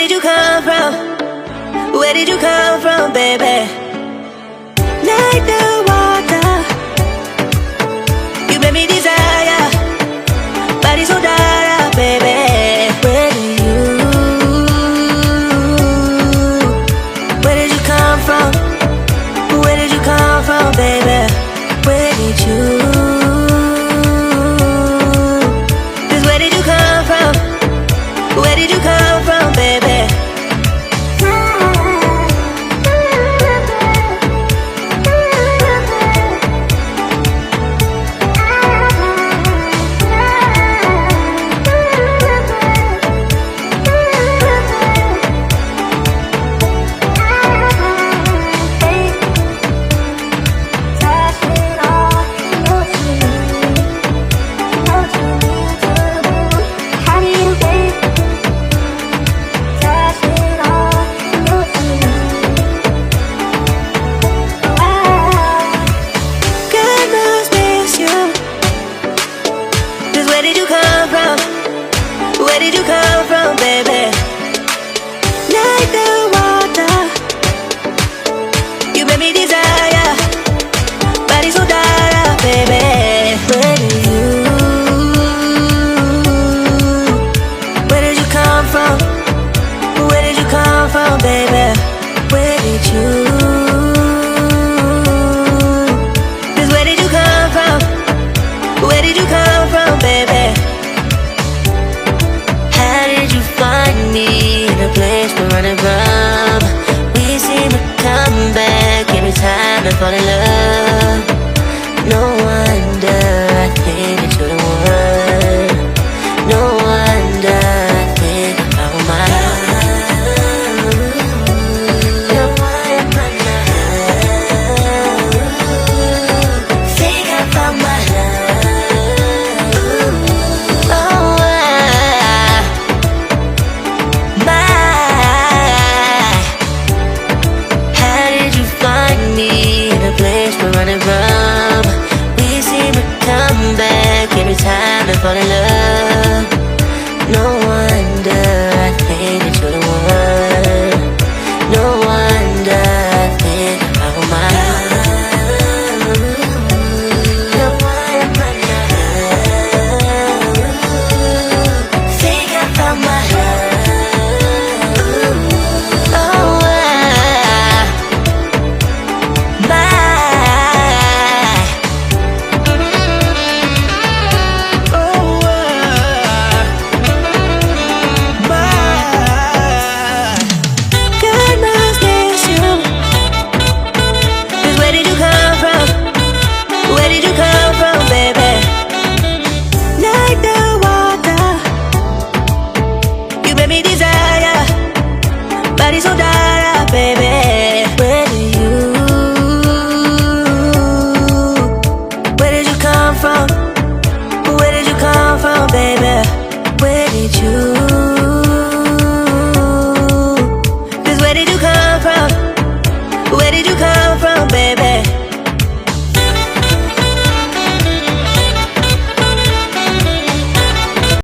did you come from? Where did you come from, baby? Like the water, you made me desire. Body so dark, baby. Where did you come from? Where did you come from, baby? Where did you? Just where did you come from? Where did you come from, baby? Where did you come from? Where did you come from, baby? Like the water, you made me desire. Body so dark, baby. Where did you come from? Where did you come from, baby? Where did you? Just where did you come from? Where did you come from, baby? How did you find me in a place we're running from? We seem to come back every time I fall in love. No wonder I think that you're the one. No wonder I think I found my love. You're one of my love. Think I found my love. Oh, how did you find me in a place we're running from? We seem to come back every time I fall in love. No one